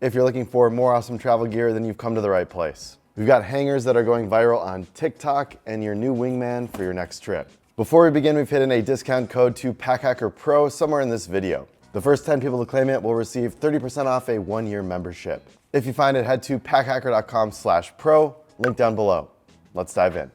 If you're looking for more awesome travel gear, then you've come to the right place. We've got hangers that are going viral on TikTok and your new Wingman for your next trip. Before we begin, we've hidden a discount code to Packhacker Pro somewhere in this video. The first 10 people to claim it will receive 30% off a 1-year membership. If you find it, head to packhacker.com/pro, link down below. Let's dive in.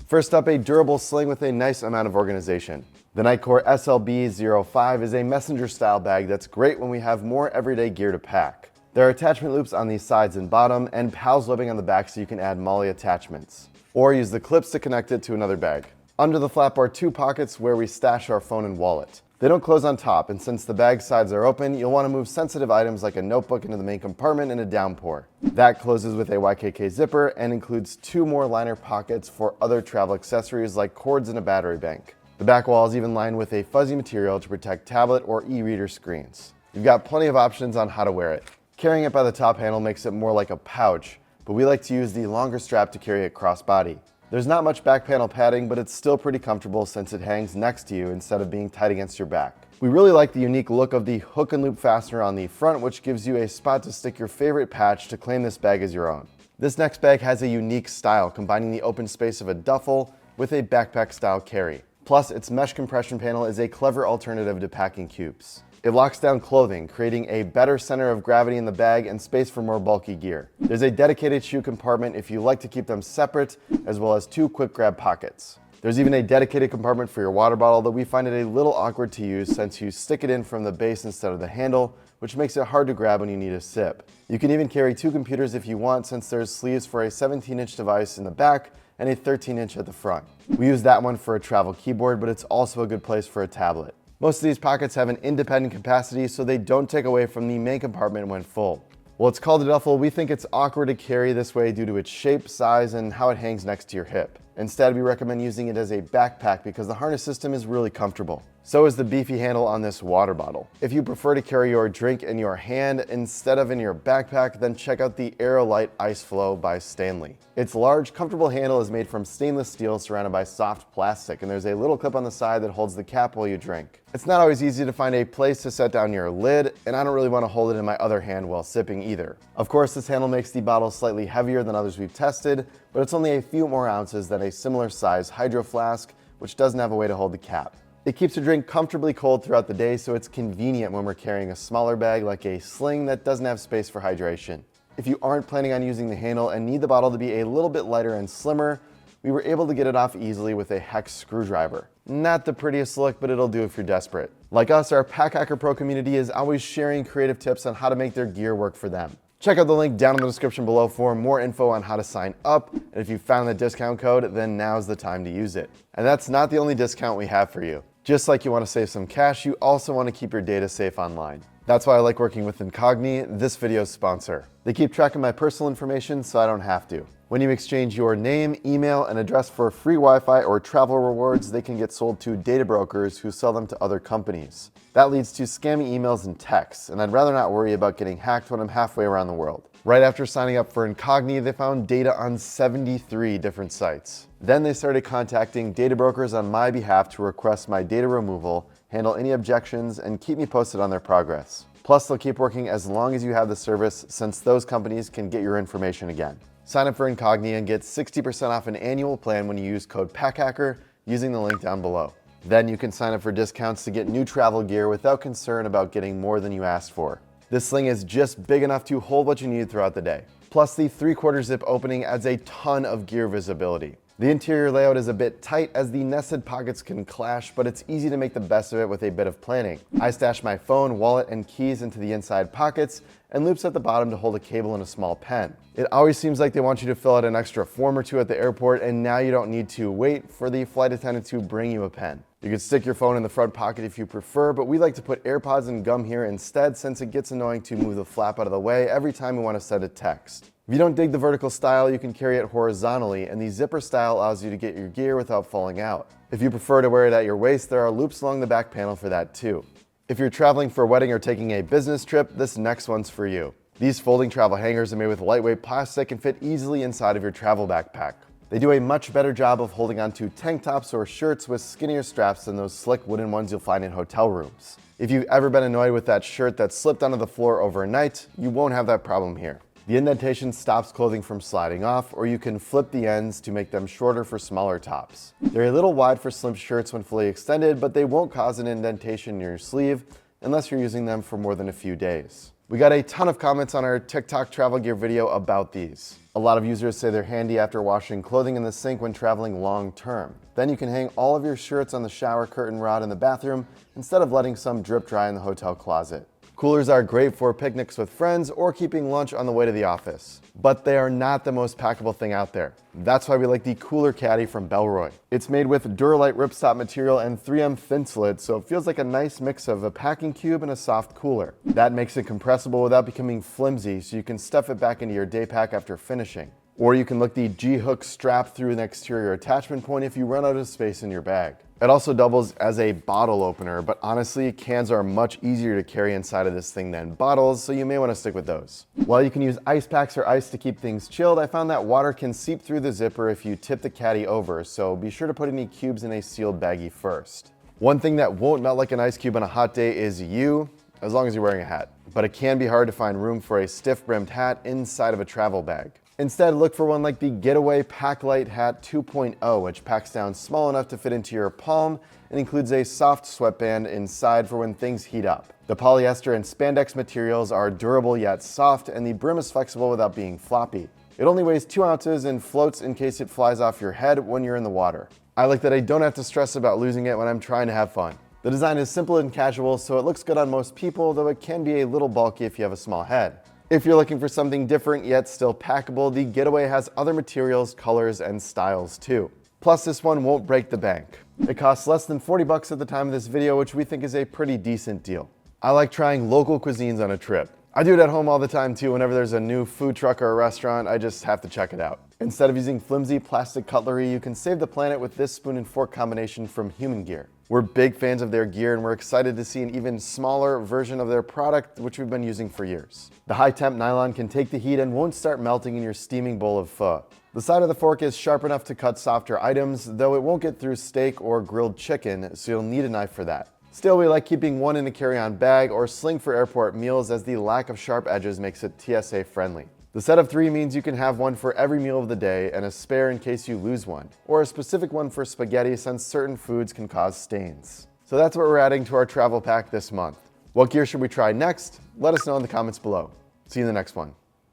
First up, a durable sling with a nice amount of organization. The NITECORE SLB-05 is a messenger style bag that's great when we have more everyday gear to pack. There are attachment loops on the sides and bottom and PALS webbing on the back so you can add MOLLE attachments. Or use the clips to connect it to another bag. Under the flap are 2 pockets where we stash our phone and wallet. They don't close on top, and since the bag sides are open, you'll want to move sensitive items like a notebook into the main compartment in a downpour. That closes with a YKK zipper and includes 2 more liner pockets for other travel accessories like cords and a battery bank. The back wall is even lined with a fuzzy material to protect tablet or e-reader screens. You've got plenty of options on how to wear it. Carrying it by the top handle makes it more like a pouch, but we like to use the longer strap to carry it cross-body. There's not much back panel padding, but it's still pretty comfortable since it hangs next to you instead of being tight against your back. We really like the unique look of the hook and loop fastener on the front, which gives you a spot to stick your favorite patch to claim this bag as your own. This next bag has a unique style, combining the open space of a duffel with a backpack style carry. Plus, its mesh compression panel is a clever alternative to packing cubes. It locks down clothing, creating a better center of gravity in the bag and space for more bulky gear. There's a dedicated shoe compartment if you like to keep them separate, as well as 2 quick grab pockets. There's even a dedicated compartment for your water bottle, though we find it a little awkward to use since you stick it in from the base instead of the handle, which makes it hard to grab when you need a sip. You can even carry 2 computers if you want, since there's sleeves for a 17-inch device in the back and a 13-inch at the front. We use that one for a travel keyboard, but it's also a good place for a tablet. Most of these pockets have an independent capacity, so they don't take away from the main compartment when full. While it's called a duffel, we think it's awkward to carry this way due to its shape, size, and how it hangs next to your hip. Instead, we recommend using it as a backpack because the harness system is really comfortable. So is the beefy handle on this water bottle. If you prefer to carry your drink in your hand instead of in your backpack, then check out the AeroLight IceFlow by Stanley. Its large, comfortable handle is made from stainless steel surrounded by soft plastic, and there's a little clip on the side that holds the cap while you drink. It's not always easy to find a place to set down your lid, and I don't really want to hold it in my other hand while sipping either. Of course, this handle makes the bottle slightly heavier than others we've tested, but it's only a few more ounces than a similar size hydro flask, which doesn't have a way to hold the cap. It keeps your drink comfortably cold throughout the day, so it's convenient when we're carrying a smaller bag like a sling that doesn't have space for hydration. If you aren't planning on using the handle and need the bottle to be a little bit lighter and slimmer, we were able to get it off easily with a hex screwdriver. Not the prettiest look, but it'll do if you're desperate. Like us, our Packhacker Pro community is always sharing creative tips on how to make their gear work for them. Check out the link down in the description below for more info on how to sign up, and if you found the discount code, then now's the time to use it. And that's not the only discount we have for you. Just like you want to save some cash, you also want to keep your data safe online. That's why I like working with Incogni, this video's sponsor. They keep track of my personal information so I don't have to. When you exchange your name, email, and address for free Wi-Fi or travel rewards, they can get sold to data brokers who sell them to other companies. That leads to scammy emails and texts, and I'd rather not worry about getting hacked when I'm halfway around the world. Right after signing up for Incogni, they found data on 73 different sites. Then they started contacting data brokers on my behalf to request my data removal, handle any objections, and keep me posted on their progress. Plus, they'll keep working as long as you have the service, since those companies can get your information again. Sign up for Incogni and get 60% off an annual plan when you use code PACKHACKER using the link down below. Then you can sign up for discounts to get new travel gear without concern about getting more than you asked for. This sling is just big enough to hold what you need throughout the day. Plus, the 3/4 zip opening adds a ton of gear visibility. The interior layout is a bit tight as the nested pockets can clash, but it's easy to make the best of it with a bit of planning. I stash my phone, wallet, and keys into the inside pockets and loops at the bottom to hold a cable and a small pen. It always seems like they want you to fill out an extra form or two at the airport, and now you don't need to wait for the flight attendant to bring you a pen. You could stick your phone in the front pocket if you prefer, but we like to put AirPods and gum here instead since it gets annoying to move the flap out of the way every time we want to send a text. If you don't dig the vertical style, you can carry it horizontally, and the zipper style allows you to get your gear without falling out. If you prefer to wear it at your waist, there are loops along the back panel for that too. If you're traveling for a wedding or taking a business trip, this next one's for you. These folding travel hangers are made with lightweight plastic and fit easily inside of your travel backpack. They do a much better job of holding onto tank tops or shirts with skinnier straps than those slick wooden ones you'll find in hotel rooms. If you've ever been annoyed with that shirt that slipped onto the floor overnight, you won't have that problem here. The indentation stops clothing from sliding off, or you can flip the ends to make them shorter for smaller tops. They're a little wide for slim shirts when fully extended, but they won't cause an indentation near your sleeve unless you're using them for more than a few days. We got a ton of comments on our TikTok travel gear video about these. A lot of users say they're handy after washing clothing in the sink when traveling long term. Then you can hang all of your shirts on the shower curtain rod in the bathroom instead of letting some drip dry in the hotel closet. Coolers are great for picnics with friends or keeping lunch on the way to the office. But they are not the most packable thing out there. That's why we like the Cooler Caddy from Bellroy. It's made with AeroLight ripstop material and 3M thin slit, so it feels like a nice mix of a packing cube and a soft cooler. That makes it compressible without becoming flimsy, so you can stuff it back into your day pack after finishing. Or you can look the G-hook strap through an exterior attachment point if you run out of space in your bag. It also doubles as a bottle opener, but honestly, cans are much easier to carry inside of this thing than bottles, so you may want to stick with those. While you can use ice packs or ice to keep things chilled, I found that water can seep through the zipper if you tip the caddy over, so be sure to put any cubes in a sealed baggie first. One thing that won't melt like an ice cube on a hot day is you, as long as you're wearing a hat. But it can be hard to find room for a stiff-brimmed hat inside of a travel bag. Instead, look for one like the Getaway Pack Light Hat 2.0, which packs down small enough to fit into your palm and includes a soft sweatband inside for when things heat up. The polyester and spandex materials are durable yet soft, and the brim is flexible without being floppy. It only weighs 2 ounces and floats in case it flies off your head when you're in the water. I like that I don't have to stress about losing it when I'm trying to have fun. The design is simple and casual, so it looks good on most people, though it can be a little bulky if you have a small head. If you're looking for something different yet still packable, the Getaway has other materials, colors, and styles too. Plus, this one won't break the bank. It costs less than 40 bucks at the time of this video, which we think is a pretty decent deal. I like trying local cuisines on a trip. I do it at home all the time too. Whenever there's a new food truck or a restaurant, I just have to check it out. Instead of using flimsy plastic cutlery, you can save the planet with this spoon and fork combination from humangear. We're big fans of their gear, and we're excited to see an even smaller version of their product, which we've been using for years. The high-temp nylon can take the heat and won't start melting in your steaming bowl of pho. The side of the fork is sharp enough to cut softer items, though it won't get through steak or grilled chicken, so you'll need a knife for that. Still, we like keeping one in a carry-on bag or sling for airport meals, as the lack of sharp edges makes it TSA friendly. The set of 3 means you can have one for every meal of the day and a spare in case you lose one, or a specific one for spaghetti since certain foods can cause stains. So that's what we're adding to our travel pack this month. What gear should we try next? Let us know in the comments below. See you in the next one.